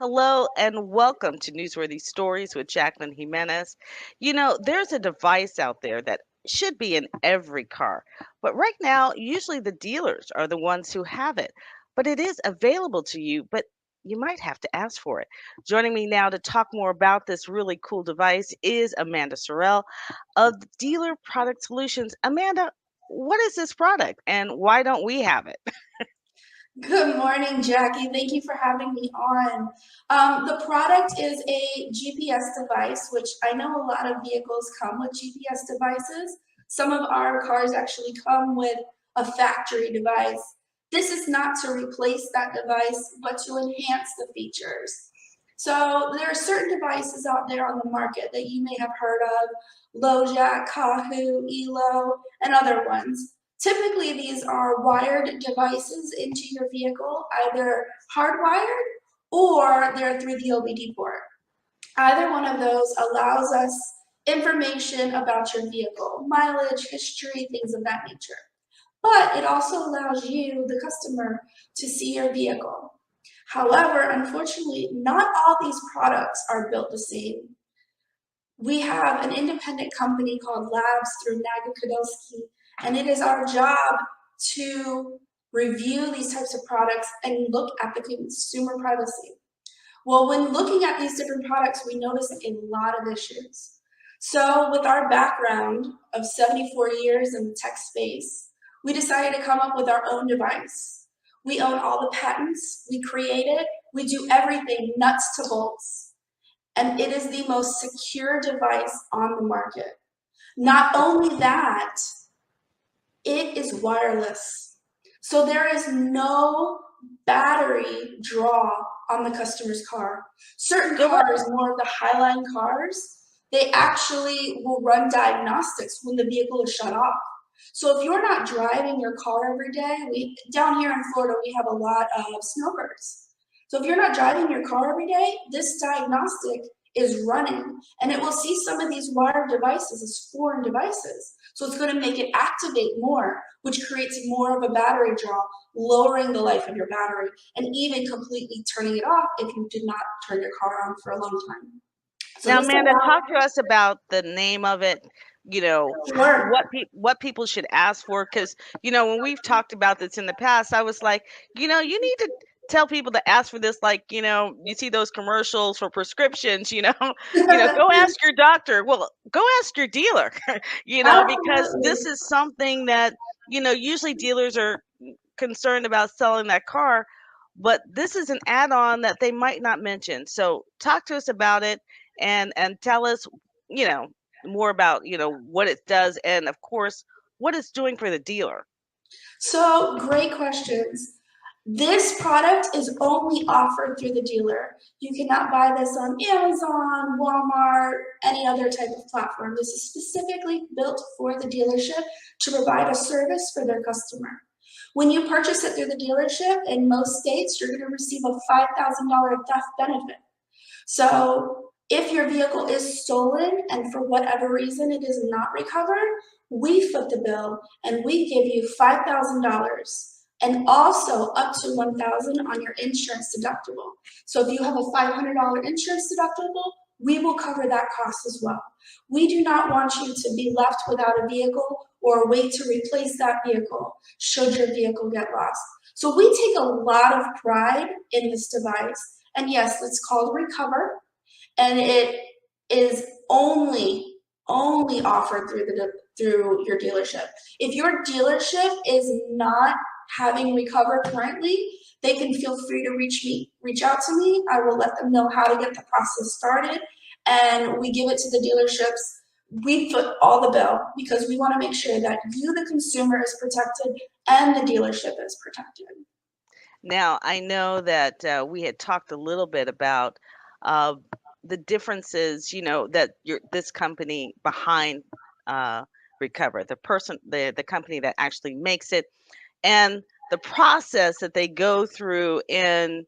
Hello and welcome to Newsworthy Stories with Jacqueline Jimenez. There's a device out there that should be in every car, but right now, usually the dealers are the ones who have it. But it is available to you, but you might have to ask for it. Joining me now to talk more about this really cool device is Amanda Sorrell of Dealer Product Solutions. Amanda, what is this product and why don't we have it? Good morning, Jackie. Thank you for having me on. The product is a GPS device, which I know a lot of vehicles come with GPS devices. Some of our cars actually come with a factory device. This is not to replace that device, but to enhance the features. So there are certain devices out there on the market that you may have heard of, LoJack, Kahoo, Elo, and other ones. Typically, these are wired devices into your vehicle, either hardwired or they're through the OBD port. Either one of those allows us information about your vehicle, mileage, history, things of that nature. But it also allows you, the customer, to see your vehicle. However, unfortunately, not all these products are built the same. We have an independent company called Labs through Naga and it is our job to review these types of products and look at the consumer privacy. Well, when looking at these different products, we notice a lot of issues. So with our background of 74 years in the tech space, we decided to come up with our own device. We own all the patents, we create it, we do everything nuts to bolts. And it is the most secure device on the market. Not only that, it is wireless. So there is no battery draw on the customer's car. Certain So what? cars, more of the highline cars, they actually will run diagnostics when the vehicle is shut off. So if you're not driving your car every day, down here in Florida, we have a lot of snowbirds. So if you're not driving your car every day, this diagnostic is running and it will see some of these wired devices as foreign devices. So it's going to make it activate more, which creates more of a battery draw, lowering the life of your battery and even completely turning it off if you did not turn your car on for a long time. So Now, this Amanda, allows talk to us about the name of it. sure. What people should ask for, because when we've talked about this in the past, I was like, you need to tell people to ask for this. Like, you see those commercials for prescriptions. Go ask your doctor. Well, go ask your dealer. Because this Absolutely. is something that usually dealers are concerned about selling that car, but this is an add-on that they might not mention. So talk to us about it and tell us, you know, more about, what it does and of course what it's doing for the dealer. So great questions. This product is only offered through the dealer. You cannot buy this on Amazon, Walmart, any other type of platform. This is specifically built for the dealership to provide a service for their customer. When you purchase it through the dealership, in most states, you're going to receive a $5,000 theft benefit. So if your vehicle is stolen and for whatever reason it is not recovered, we foot the bill and we give you $5,000 and also up to $1,000 on your insurance deductible. So if you have a $500 insurance deductible, we will cover that cost as well. We do not want you to be left without a vehicle or wait to replace that vehicle should your vehicle get lost. So we take a lot of pride in this device. And yes, it's called Recover, and it is only offered through your dealership. If your dealership is not having Recover currently, they can feel free to reach out to me. I will let them know how to get the process started, and we give it to the dealerships. We foot all the bill because we want to make sure that you, the consumer, is protected and the dealership is protected. Now, I know that we had talked a little bit about uh, the differences, that this company behind uh, Recover, the company that actually makes it, and the process that they go through in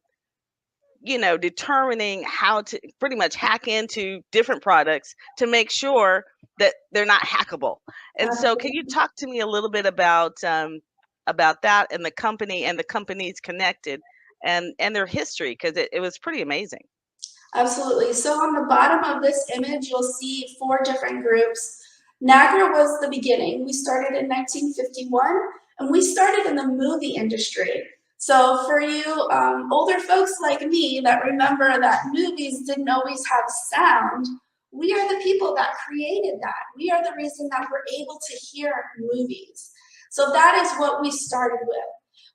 determining how to pretty much hack into different products to make sure that they're not hackable. And so, can you Absolutely. talk to me a little bit about that and the company and the companies connected? and their history because it was pretty amazing. Absolutely. So on the bottom of this image, you'll see four different groups. NAGRA was the beginning. We started in 1951, and we started in the movie industry. So for you older folks like me that remember that movies didn't always have sound, we are the people that created that. We are the reason that we're able to hear movies. So that is what we started with.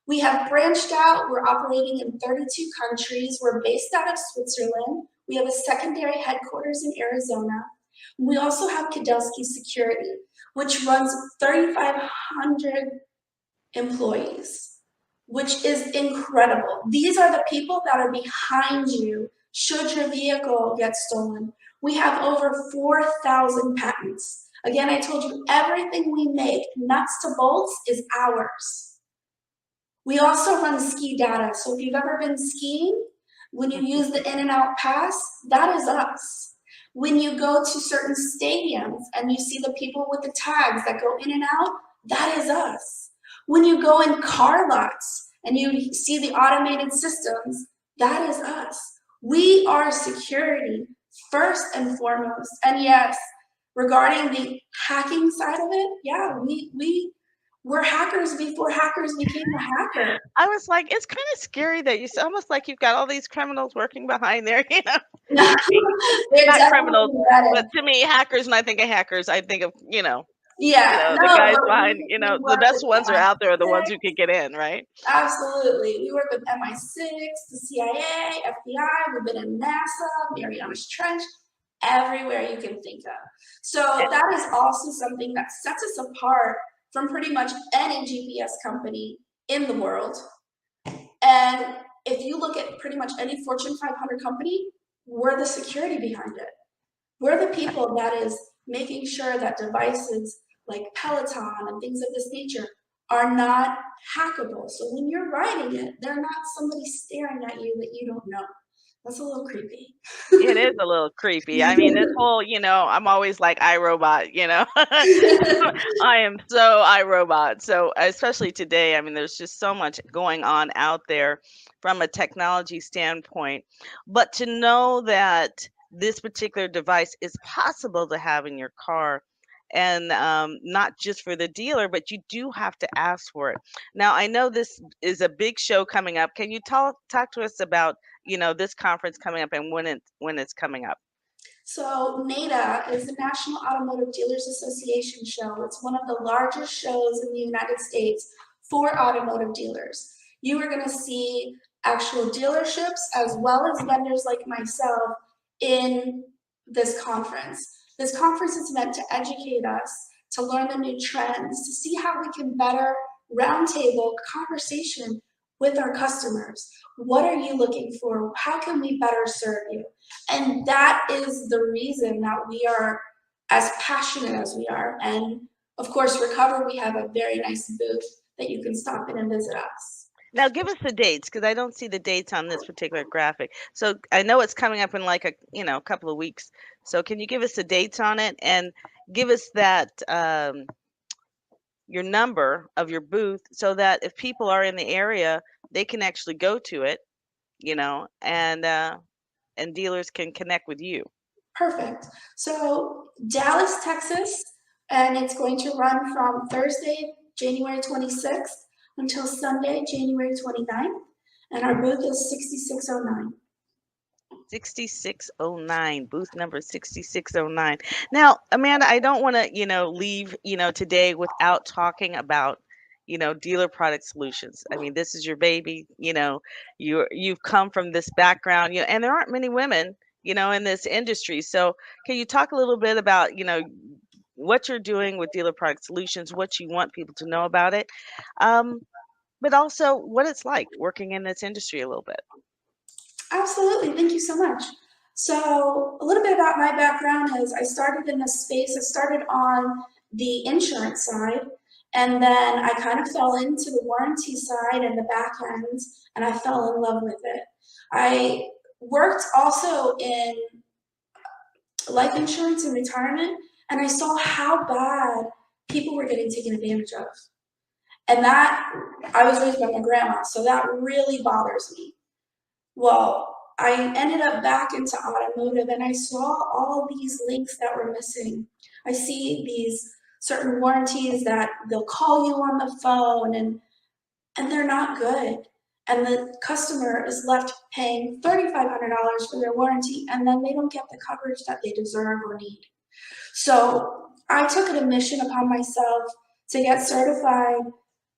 We have branched out. We're operating in 32 countries. We're based out of Switzerland. We have a secondary headquarters in Arizona. We also have Kudelski Security, which runs 3,500 employees, which is incredible. These are the people that are behind you should your vehicle get stolen. We have over 4,000 patents. Again, I told you everything we make, nuts to bolts, is ours. We also run ski data. So if you've ever been skiing, when you use the in and out pass, that is us. When you go to certain stadiums and you see the people with the tags that go in and out, that is us. When you go in car lots and you see the automated systems, that is us. We are security first and foremost. And yes, regarding the hacking side of it, yeah, we're hackers before hackers became a hacker. I was like, it's kind of scary that it's almost like you've got all these criminals working behind there, They're not criminals, definitely but vetted. to me, hackers, when I think of hackers, I think of, Yeah, the no, guys but behind, we the work best with the ones are out there are the ones MI6. who can get in, right? Absolutely. We work with MI6, the CIA, FBI. We've been in NASA, Marianas Trench, everywhere you can think of. So that is also something that sets us apart from pretty much any GPS company in the world. And if you look at pretty much any Fortune 500 company, we're the security behind it. We're the people that is making sure that devices like Peloton and things of this nature are not hackable. So when you're writing it, they're not somebody staring at you that you don't know. That's a little creepy. It is a little creepy. I mean, this whole, I'm always like iRobot, I am so iRobot. So, especially today, I mean, there's just so much going on out there from a technology standpoint. But to know that this particular device is possible to have in your car, and not just for the dealer, but you do have to ask for it. Now, I know this is a big show coming up. Can you talk to us about this conference coming up and when it's coming up? So NADA is the National Automotive Dealers Association show. It's one of the largest shows in the United States for automotive dealers. You are going to see actual dealerships as well as vendors like myself in this conference. This conference is meant to educate us, to learn the new trends, to see how we can better roundtable conversation with our customers. What are you looking for? How can we better serve you? And that is the reason that we are as passionate as we are. And of course, Recover, we have a very nice booth that you can stop in and visit us. Now, give us the dates because I don't see the dates on this particular graphic. So I know it's coming up in like a couple of weeks. So can you give us the dates on it and give us that your number of your booth so that if people are in the area, they can actually go to it, and dealers can connect with you. Perfect. So Dallas, Texas, and it's going to run from Thursday, January 26th until Sunday, January 29th. And our booth is 6609. 6609, booth number 6609. Now, Amanda, I don't want to, leave, today without talking about, dealer product solutions. I mean, this is your baby, you've come from this background, and there aren't many women, in this industry. So can you talk a little bit about, what you're doing with dealer product solutions, what you want people to know about it, but also what it's like working in this industry a little bit. Absolutely. Thank you so much. So a little bit about my background is I started in this space. I started on the insurance side, and then I kind of fell into the warranty side and the back end, and I fell in love with it. I worked also in life insurance and retirement, and I saw how bad people were getting taken advantage of. And that, I was raised by my grandma, so that really bothers me. Well, I ended up back into automotive and I saw all these links that were missing. I see these certain warranties that they'll call you on the phone and they're not good. And the customer is left paying $3,500 for their warranty and then they don't get the coverage that they deserve or need. So I took a mission upon myself to get certified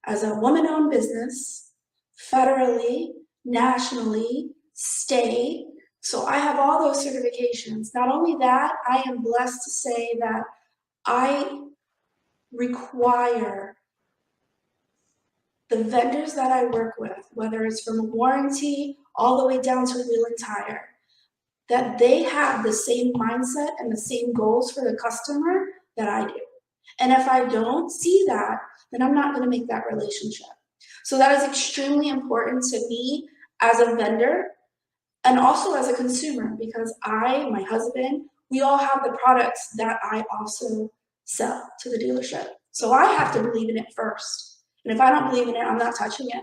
as a woman-owned business, federally, nationally, state. So I have all those certifications. Not only that, I am blessed to say that I require the vendors that I work with, whether it's from a warranty all the way down to wheel and tire, that they have the same mindset and the same goals for the customer that I do. And if I don't see that, then I'm not going to make that relationship. So that is extremely important to me as a vendor and also as a consumer because my husband, we all have the products that I also sell to the dealership. So I have to believe in it first. And if I don't believe in it, I'm not touching it.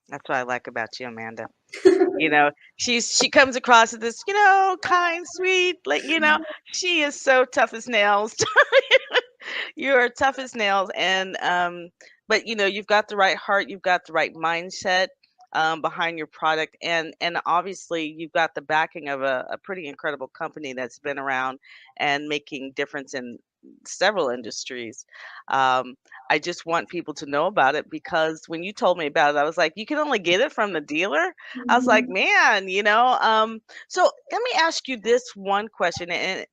That's what I like about you, Amanda. She comes across as this, kind, sweet, she is so tough as nails. You're tough as nails, and but you've got the right heart, you've got the right mindset behind your product, and obviously you've got the backing of a pretty incredible company that's been around and making difference in several industries. I just want people to know about it because when you told me about it, I was like, you can only get it from the dealer. I was like, Mhm. man, So let me ask you this one question, and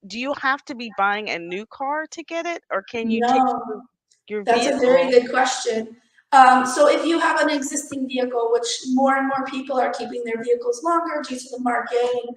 do you have to be buying a new car to get it, or can you take No, your that's a very vehicle? good question. So if you have an existing vehicle, which more and more people are keeping their vehicles longer due to the market and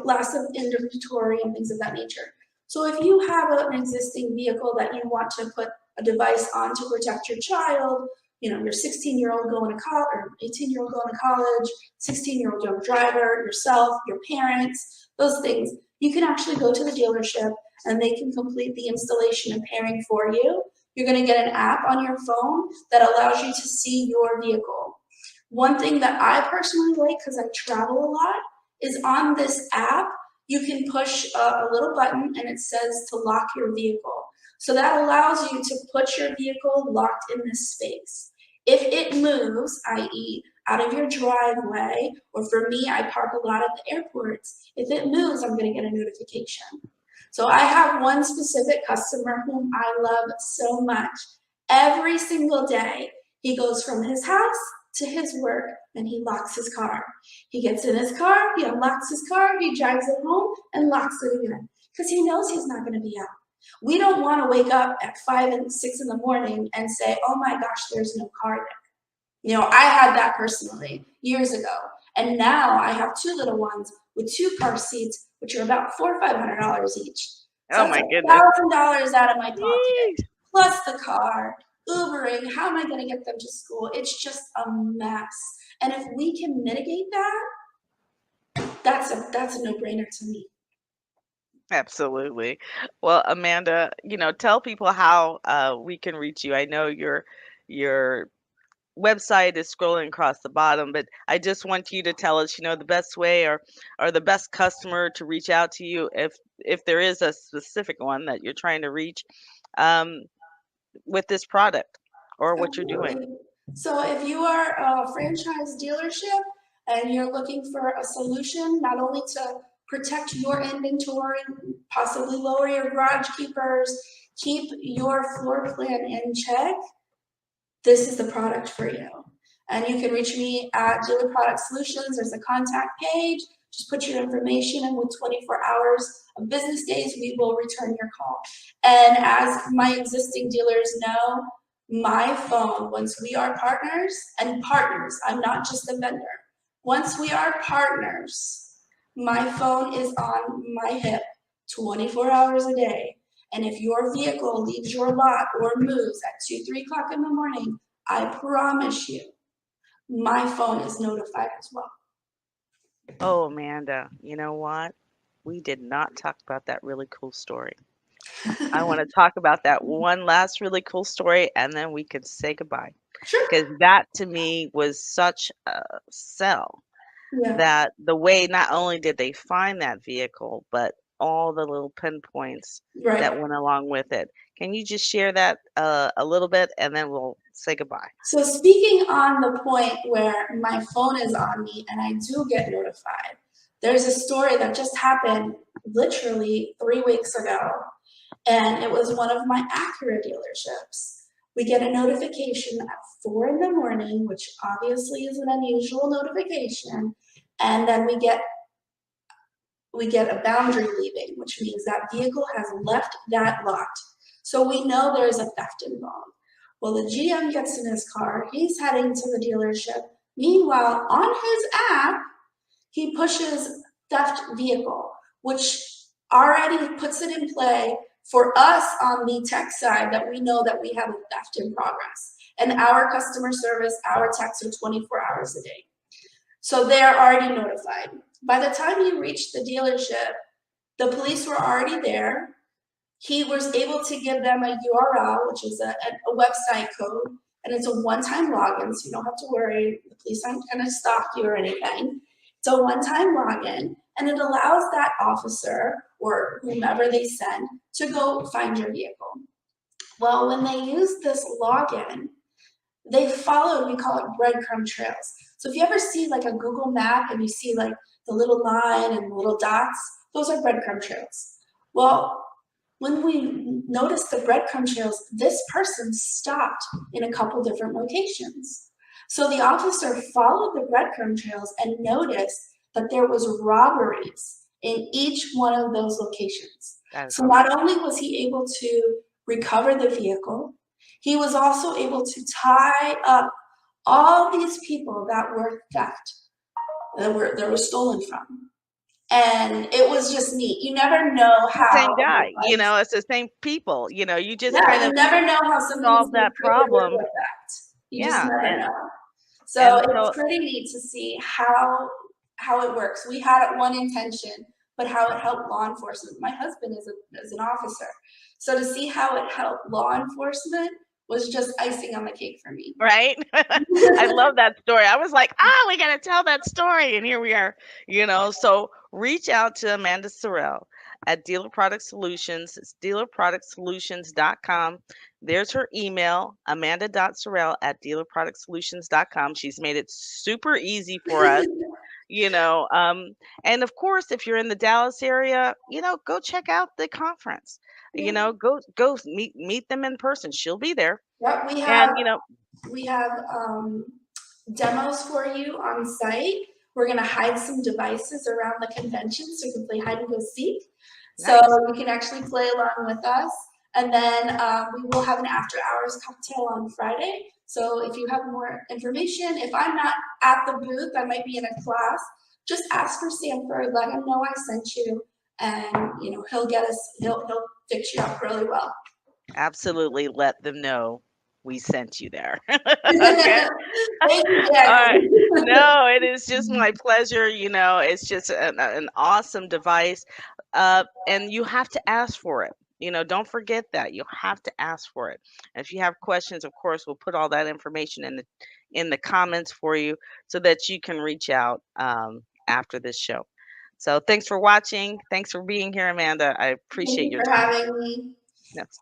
loss of inventory and things of that nature. So if you have an existing vehicle that you want to put a device on to protect your child, your 16-year-old going to college or 18-year-old going to college, 16-year-old young driver, yourself, your parents, those things, you can actually go to the dealership and they can complete the installation and pairing for you. You're going to get an app on your phone that allows you to see your vehicle. One thing that I personally like, because I travel a lot, is on this app, you can push a little button and it says to lock your vehicle. So that allows you to put your vehicle locked in this space. If it moves, i.e., out of your driveway, or for me, I park a lot at the airports, if it moves, I'm going to get a notification. So I have one specific customer whom I love so much. Every single day, he goes from his house to his work and he locks his car. He gets in his car, he unlocks his car, he drives it home and locks it again because he knows he's not going to be out. We don't want to wake up at 5 and 6 in the morning and say, oh my gosh, there's no car there. I had that personally years ago. And now I have two little ones with two car seats, which are about $400 or $500 each. So Oh that's my goodness. $1,000 out of my pocket, Yeesh. plus the car, Ubering. How am I going to get them to school? It's just a mess. And if we can mitigate that, that's a no-brainer to me. Absolutely. Well, Amanda, tell people how we can reach you. I know your website is scrolling across the bottom, but I just want you to tell us, the best way or the best customer to reach out to you if there is a specific one that you're trying to reach um, with this product or what you're doing. Absolutely. So if you are a franchise dealership and you're looking for a solution, not only to protect your inventory, possibly lower your garage keepers, keep your floor plan in check, this is the product for you. And you can reach me at Dealer Product Solutions. There's a contact page. Just put your information in with 24 hours of business days, we will return your call. And as my existing dealers know, my phone, once we are partners, and partners, I'm not just a vendor. Once we are partners, my phone is on my hip 24 hours a day. And if your vehicle leaves your lot or moves at 2, 3 o'clock in the morning, I promise you, my phone is notified as well. Oh, Amanda, you know what? We did not talk about that really cool story. I want to talk about that one last really cool story and then we can say goodbye. Sure. because that to me was such a sell, Yeah. that the way not only did they find that vehicle, but all the little pinpoints that Right. went along with it. Can you just share that a little bit and then we'll say goodbye? So speaking on the point where my phone is on me and I do get notified, there's a story that just happened literally 3 weeks ago, and it was one of my Acura dealerships. We get a notification at 4 in the morning, which obviously is an unusual notification, and then we get a boundary leaving, which means that vehicle has left that lot. So we know there is a theft involved. Well, the GM gets in his car, he's heading to the dealership. Meanwhile, on his app, he pushes theft vehicle, which already puts it in play for us on the tech side that we know that we have a theft in progress. And our customer service, our techs are 24 hours a day. So they're already notified. By the time you reach the dealership, the police were already there. He was able to give them a URL, which is a website code, and it's a one-time login, so you don't have to worry. The police aren't going to stalk you or anything. It's a one-time login, and it allows that officer or whomever they send to go find your vehicle. Well, when they use this login, they follow, we call it breadcrumb trails. So if you ever see like a Google map and you see like the little line and the little dots, those are breadcrumb trails. Well, when we noticed the breadcrumb trails, this person stopped in a couple different locations. So the officer followed the breadcrumb trails and noticed that there was robberies in each one of those locations. That is So awesome. not only was he able to recover the vehicle, he was also able to tie up all these people that were theft, that were stolen from. And it was just neat. You never know The how same a guy, device, it's the same people, you just kind yeah, you of never know how something's solve gonna that trigger your problem. effect. You just Yeah, never know. So and it's so pretty neat to see how it works. We had one intention, but how it helped law enforcement. My husband is an officer, so to see how it helped law enforcement was just icing on the cake for me. right? I love that story. I was like, "Ah, we gotta tell that story," and here we are, So reach out to Amanda Sorrell at Dealer Product Solutions. It's dealerproductsolutions.com. There's her email, amanda.sorrell at dealerproductsolutions.com. She's made it super easy for us, you know. And of course, if you're in the Dallas area, go check out the conference. Yeah. Go meet them in person. She'll be there. Yep, And we have demos for you on site. We're gonna hide some devices around the convention so you can play hide and go seek. So nice. you can actually play along with us. And then we will have an after hours cocktail on Friday. So if you have more information, if I'm not at the booth, I might be in a class, just ask for Sanford, let him know I sent you, and he'll fix you up really well. Absolutely let them know we sent you there. Okay. Thank you, All right. Jackie. No, it is just my pleasure. It's just an awesome device. And you have to ask for it. Don't forget that. You have to ask for it. And if you have questions, of course, we'll put all that information in the comments for you so that you can reach out after this show. So thanks for watching. Thanks for being here, Amanda. I Thank appreciate you your for time. having me. Yes.